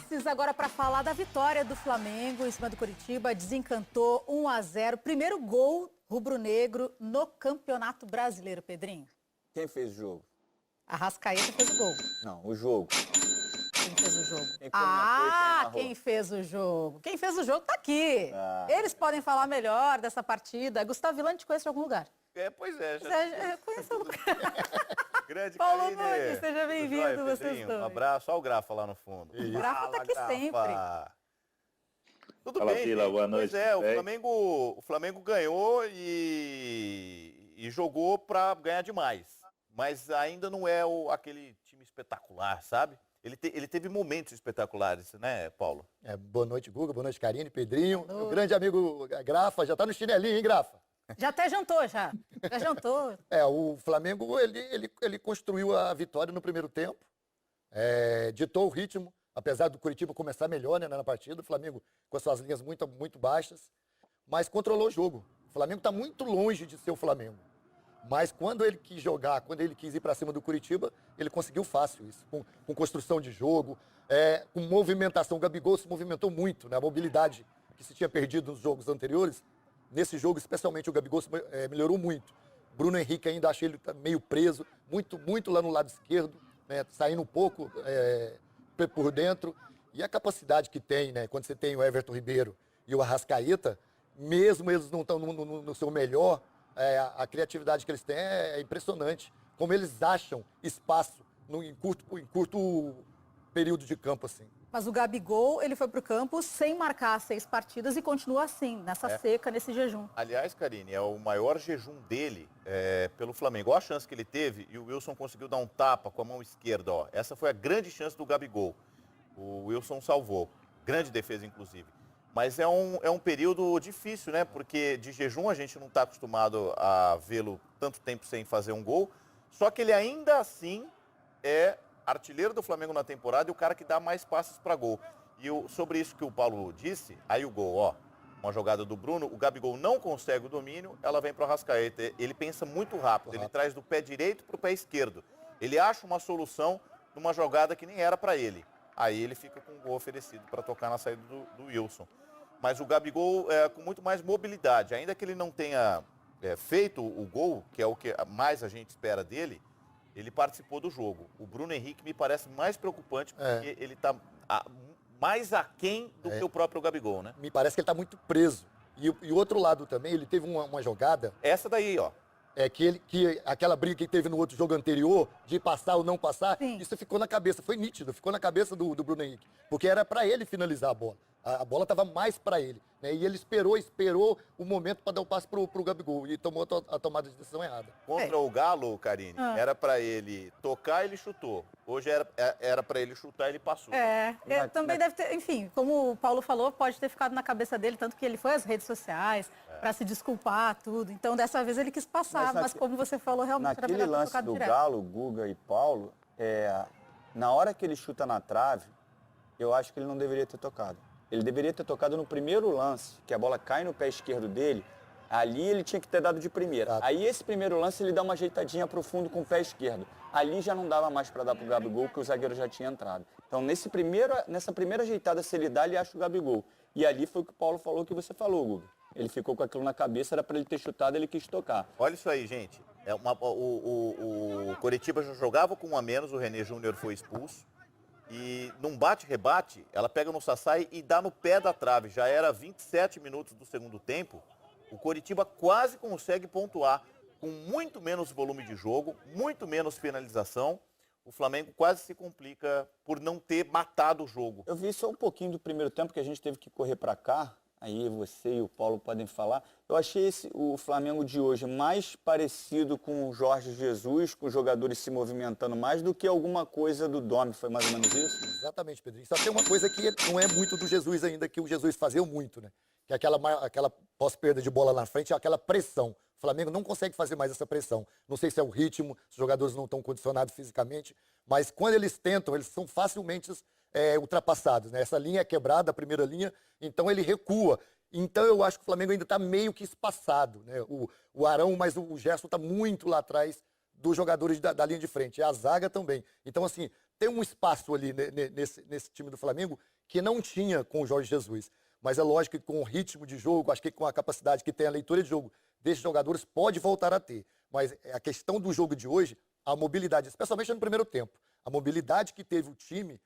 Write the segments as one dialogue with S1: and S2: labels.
S1: passes agora para falar da vitória do Flamengo em cima do Coritiba. Desencantou 1-0. Primeiro gol rubro-negro no Campeonato Brasileiro, Pedrinho.
S2: Quem fez o jogo?
S1: Arrascaeta fez o gol.
S2: Não, o jogo.
S1: Quem fez o jogo?
S2: Quem comentou e
S1: Quem fez o jogo? Quem fez o jogo tá aqui. Eles podem falar melhor dessa partida. Gustavo Villani te conhece de algum lugar?
S3: Pois é.
S1: Conheço o lugar.
S3: Grande
S1: Paulo
S3: Karine.
S1: Nunes, seja bem-vindo, vocês dois.
S3: Um abraço. Olha o Grafa lá no fundo.
S1: O Grafa tá aqui sempre.
S3: Tudo
S4: Fala,
S3: bem,
S4: Vila,
S3: gente.
S4: boa noite.
S3: Pois é, o Flamengo ganhou e jogou para ganhar demais. Mas ainda não é aquele time espetacular, sabe? Ele teve momentos espetaculares, né, Paulo?
S5: Boa noite, Guga. Boa noite, Karine, Pedrinho. O grande amigo Grafa, já tá no chinelinho, hein, Grafa?
S1: Já até jantou, já. Já jantou.
S5: O Flamengo, ele construiu a vitória no primeiro tempo, ditou o ritmo, apesar do Coritiba começar melhor, né, na partida, o Flamengo com as suas linhas muito, muito baixas, mas controlou o jogo. O Flamengo está muito longe de ser o Flamengo. Mas quando ele quis jogar, quando ele quis ir para cima do Coritiba, ele conseguiu fácil isso, com construção de jogo, com movimentação. O Gabigol se movimentou muito, né? A mobilidade que se tinha perdido nos jogos anteriores, nesse jogo, especialmente, o Gabigol melhorou muito. Bruno Henrique ainda achei ele meio preso, muito lá no lado esquerdo, né? Saindo um pouco por dentro. E a capacidade que tem, né? Quando você tem o Everton Ribeiro e o Arrascaeta, mesmo eles não estão no seu melhor, a criatividade que eles têm é impressionante. Como eles acham espaço em curto período de campo, assim.
S1: Mas o Gabigol, ele foi pro campo sem marcar 6 partidas e continua assim, nessa seca, nesse jejum.
S3: Aliás, Karine, é o maior jejum dele pelo Flamengo. Olha a chance que ele teve e o Wilson conseguiu dar um tapa com a mão esquerda. Ó. Essa foi a grande chance do Gabigol. O Wilson salvou. Grande defesa, inclusive. Mas é um período difícil, né? Porque de jejum a gente não está acostumado a vê-lo tanto tempo sem fazer um gol. Só que ele ainda assim é artilheiro do Flamengo na temporada e o cara que dá mais passes para gol. E sobre isso que o Paulo disse, aí o gol, ó, uma jogada do Bruno, o Gabigol não consegue o domínio, ela vem para o Arrascaeta. Ele pensa muito rápido, ele traz do pé direito para o pé esquerdo. Ele acha uma solução numa jogada que nem era para ele. Aí ele fica com o gol oferecido para tocar na saída do Wilson. Mas o Gabigol com muito mais mobilidade, ainda que ele não tenha feito o gol, que é o que mais a gente espera dele, ele participou do jogo. O Bruno Henrique me parece mais preocupante porque ele está mais aquém do que o próprio Gabigol, né?
S5: Me parece que ele está muito preso. E o outro lado também, ele teve uma jogada...
S3: Essa daí, ó.
S5: Que aquela briga que teve no outro jogo anterior, de passar ou não passar,
S1: Sim.
S5: Isso ficou na cabeça, foi nítido, ficou na cabeça do Bruno Henrique. Porque era para ele finalizar a bola. A bola estava mais para ele, né? E ele esperou o momento para dar o passe pro Gabigol e tomou a tomada de decisão errada.
S3: Contra o Galo, Karine, era para ele tocar, ele chutou. Hoje era para ele chutar, ele passou.
S1: Também deve ter, enfim, como o Paulo falou, pode ter ficado na cabeça dele, tanto que ele foi às redes sociais para se desculpar, tudo. Então, dessa vez ele quis passar, mas como você falou, realmente era
S2: Naquele
S1: melhor ter
S2: lance
S1: tocado
S2: do
S1: direto.
S2: Galo, Guga e Paulo, na hora que ele chuta na trave, eu acho que ele não deveria ter tocado. Ele deveria ter tocado no primeiro lance, que a bola cai no pé esquerdo dele. Ali ele tinha que ter dado de primeira. Aí esse primeiro lance ele dá uma ajeitadinha pro fundo com o pé esquerdo. Ali já não dava mais para dar pro Gabigol, porque o zagueiro já tinha entrado. Então nessa primeira ajeitada, se ele dá, ele acha o Gabigol. E ali foi o que o Paulo falou, que você falou, Guga. Ele ficou com aquilo na cabeça, era para ele ter chutado, ele quis tocar.
S3: Olha isso aí, gente. O Coritiba já jogava com 1 a menos, o René Júnior foi expulso. E num bate-rebate, ela pega no Sassai e dá no pé da trave. Já era 27 minutos do segundo tempo. O Coritiba quase consegue pontuar com muito menos volume de jogo, muito menos finalização. O Flamengo quase se complica por não ter matado o jogo.
S2: Eu vi só um pouquinho do primeiro tempo que a gente teve que correr para cá. Aí você e o Paulo podem falar. Eu achei o Flamengo de hoje mais parecido com o Jorge Jesus, com os jogadores se movimentando mais do que alguma coisa do Domi. Foi mais ou menos isso?
S5: Exatamente, Pedrinho. Só tem uma coisa que não é muito do Jesus ainda, que o Jesus fazia muito, né? Que é aquela pós-perda de bola na frente, aquela pressão. O Flamengo não consegue fazer mais essa pressão. Não sei se é o ritmo, os jogadores não estão condicionados fisicamente, mas quando eles tentam, eles são facilmente ultrapassados, né? Essa linha é quebrada, a primeira linha, então ele recua. Então eu acho que o Flamengo ainda está meio que espaçado, né? O Arão, mas o Gerson está muito lá atrás dos jogadores da linha de frente, e a zaga também. Então, assim, tem um espaço ali nesse time do Flamengo que não tinha com o Jorge Jesus. Mas é lógico que com o ritmo de jogo, acho que com a capacidade que tem a leitura de jogo desses jogadores, pode voltar a ter. Mas a questão do jogo de hoje, a mobilidade, especialmente no primeiro tempo, a mobilidade que teve o time,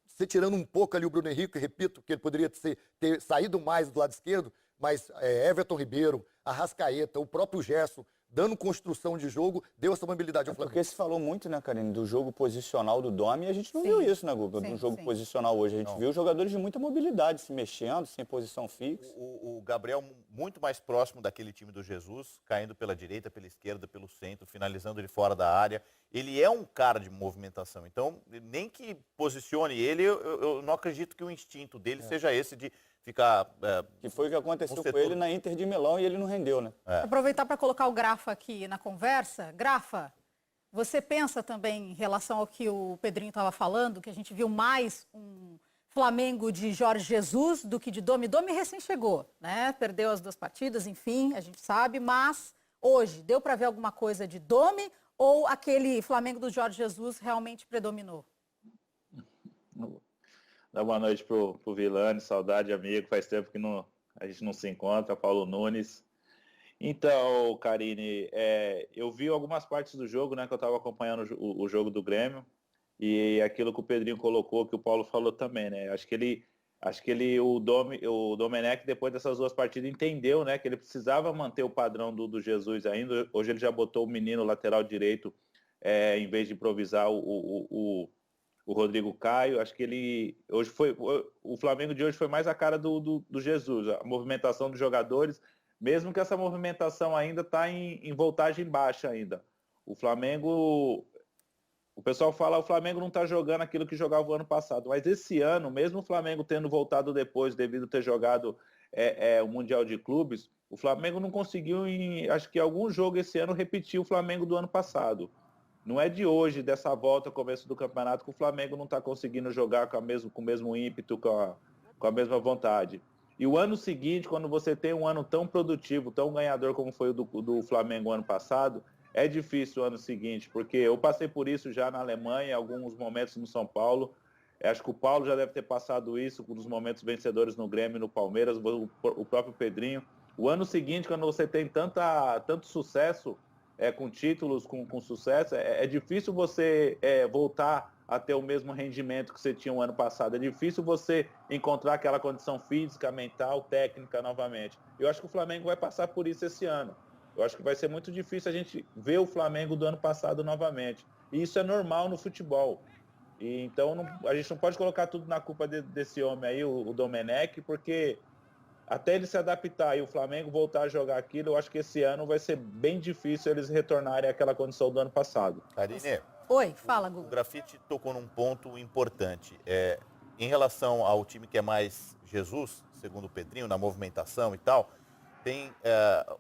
S5: você tirando um pouco ali o Bruno Henrique, repito, que ele poderia ter saído mais do lado esquerdo, mas Everton Ribeiro, Arrascaeta, o próprio Gerson, dando construção de jogo, deu essa mobilidade ao Flamengo.
S2: Porque se falou muito, né, Karine, do jogo posicional do Domi, e a gente não viu isso, né, Guga, do jogo posicional hoje. A gente viu jogadores de muita mobilidade, se mexendo, sem posição fixa.
S3: O Gabriel muito mais próximo daquele time do Jesus, caindo pela direita, pela esquerda, pelo centro, finalizando ele fora da área. Ele é um cara de movimentação, então nem que posicione ele, eu não acredito que o instinto dele seja esse de ficar...
S2: Que foi o que aconteceu com ele na Inter de Milão e ele não rendeu, né?
S1: Aproveitar para colocar o Grafa aqui na conversa. Grafa, você pensa também em relação ao que o Pedrinho estava falando, que a gente viu mais um Flamengo de Jorge Jesus do que de Domi? Domi recém chegou, né? Perdeu as 2 partidas, enfim, a gente sabe, mas hoje deu para ver alguma coisa de Domi ou aquele Flamengo do Jorge Jesus realmente predominou?
S4: Dá boa noite pro Vilani, saudade, amigo. Faz tempo que a gente não se encontra, Paulo Nunes. Então, Karine, eu vi algumas partes do jogo, né, que eu estava acompanhando o jogo do Grêmio, e aquilo que o Pedrinho colocou, que o Paulo falou também, né? Acho que o Domenech, depois dessas 2 partidas, entendeu, né, que ele precisava manter o padrão do Jesus ainda. Hoje ele já botou o menino lateral direito, em vez de improvisar o Rodrigo Caio. Acho que o Flamengo de hoje foi mais a cara do Jesus, a movimentação dos jogadores, mesmo que essa movimentação ainda está em voltagem baixa ainda. O pessoal fala que o Flamengo não está jogando aquilo que jogava o ano passado, mas esse ano, mesmo o Flamengo tendo voltado depois, devido a ter jogado o Mundial de Clubes, o Flamengo não conseguiu, acho que algum jogo esse ano, repetir o Flamengo do ano passado. Não é de hoje, dessa volta, começo do campeonato, que o Flamengo não está conseguindo jogar com o mesmo ímpeto, com a mesma vontade. E o ano seguinte, quando você tem um ano tão produtivo, tão ganhador como foi o do Flamengo ano passado, é difícil o ano seguinte, porque eu passei por isso já na Alemanha, em alguns momentos no São Paulo. Acho que o Paulo já deve ter passado isso com os momentos vencedores no Grêmio e no Palmeiras, o próprio Pedrinho. O ano seguinte, quando você tem tanto sucesso, com títulos, com sucesso, é difícil você voltar a ter o mesmo rendimento que você tinha o ano passado. É difícil você encontrar aquela condição física, mental, técnica novamente. Eu acho que o Flamengo vai passar por isso esse ano. Eu acho que vai ser muito difícil a gente ver o Flamengo do ano passado novamente. E isso é normal no futebol. E então a gente não pode colocar tudo na culpa desse homem aí, o Domenech, porque até ele se adaptar e o Flamengo voltar a jogar aquilo, eu acho que esse ano vai ser bem difícil eles retornarem àquela condição do ano passado.
S3: Karine,
S1: Oi, fala,
S3: o
S1: Guga.
S3: Grafite tocou num ponto importante. Em relação ao time que é mais Jesus, segundo o Pedrinho, na movimentação e tal, tem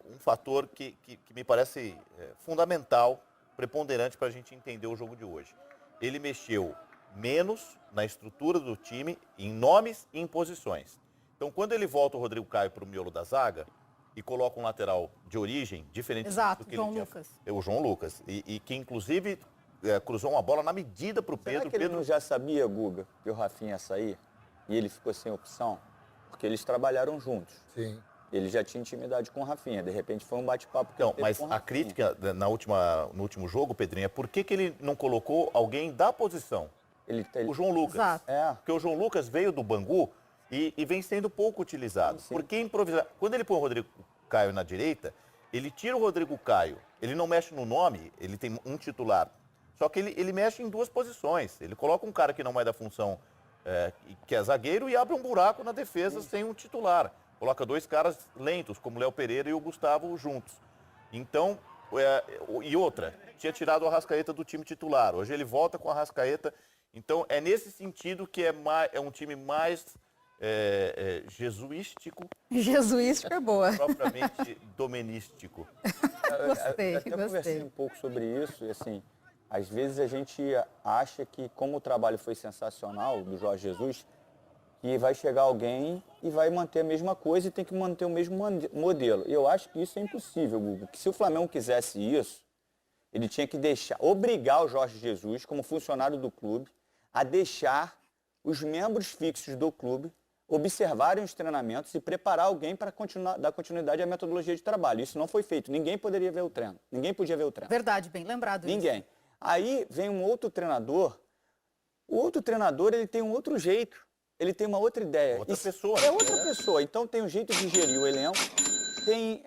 S3: um fator que me parece fundamental, preponderante para a gente entender o jogo de hoje. Ele mexeu menos na estrutura do time, em nomes e em posições. Então, quando ele volta o Rodrigo Caio para o miolo da zaga e coloca um lateral de origem, diferente do que
S1: João
S3: ele
S1: Lucas.
S3: tinha... O João Lucas. E que, inclusive, cruzou uma bola na medida para o Pedro.
S2: Será que ele não já sabia, Guga, que o Rafinha ia sair? E ele ficou sem opção? Porque eles trabalharam juntos.
S5: Sim.
S2: Ele já tinha intimidade com o Rafinha. De repente foi um bate-papo que
S3: Não,
S2: ele teve
S3: mas
S2: com o
S3: a
S2: Rafinha.
S3: crítica no último jogo, Pedrinho, é por que ele não colocou alguém da posição? O João Lucas.
S1: Exato.
S3: Porque o João Lucas veio do Bangu e vem sendo pouco utilizado.
S2: Sim.
S3: Por que improvisar? Quando ele põe o Rodrigo Caio na direita, ele tira o Rodrigo Caio, ele não mexe no nome, ele tem um titular. Só que ele mexe em 2 posições. Ele coloca um cara que não é da função, que é zagueiro, e abre um buraco na defesa sem um titular. Coloca 2 caras lentos, como o Léo Pereira e o Gustavo juntos. Então, e outra, tinha tirado o Arrascaeta do time titular. Hoje ele volta com o Arrascaeta. Então, é nesse sentido que é um time mais jesuístico.
S1: Jesuístico é boa.
S3: Propriamente domenístico.
S1: Gostei,
S2: Eu até conversei
S1: gostei.
S2: um pouco sobre isso, e assim, às vezes a gente acha que, como o trabalho foi sensacional do Jorge Jesus, que vai chegar alguém e vai manter a mesma coisa e tem que manter o mesmo modelo. E eu acho que isso é impossível, Guga. Que se o Flamengo quisesse isso, ele tinha que obrigar o Jorge Jesus, como funcionário do clube, a deixar os membros fixos do clube observarem os treinamentos e preparar alguém para dar continuidade à metodologia de trabalho. Isso não foi feito. Ninguém poderia ver o treino. Ninguém podia ver o treino.
S1: Verdade, bem lembrado.
S2: Ninguém.
S1: Isso.
S2: Aí vem um outro treinador. O outro treinador, ele tem um outro jeito. Ele tem uma outra ideia.
S3: Outra pessoa.
S2: É outra pessoa. Então tem um jeito de gerir o elenco, tem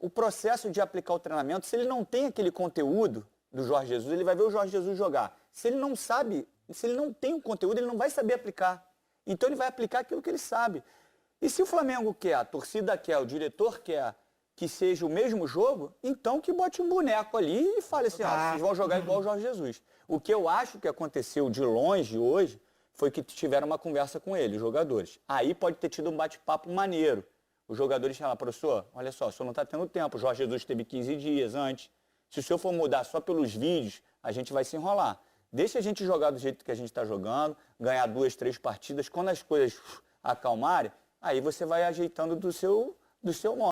S2: o processo de aplicar o treinamento. Se ele não tem aquele conteúdo do Jorge Jesus, ele vai ver o Jorge Jesus jogar. Se ele não sabe, se ele não tem o conteúdo, ele não vai saber aplicar. Então ele vai aplicar aquilo que ele sabe. E se o Flamengo quer, a torcida quer, o diretor quer que seja o mesmo jogo, então que bote um boneco ali e fale assim, vocês vão jogar igual o Jorge Jesus. O que eu acho que aconteceu de longe hoje foi que tiveram uma conversa com ele, os jogadores. Aí pode ter tido um bate-papo maneiro. Os jogadores falaram, professor, olha só, o senhor não está tendo tempo, o Jorge Jesus teve 15 dias antes. Se o senhor for mudar só pelos vídeos, a gente vai se enrolar. Deixa a gente jogar do jeito que a gente está jogando, ganhar 2, 3 partidas. Quando as coisas acalmarem, aí você vai ajeitando do seu modo.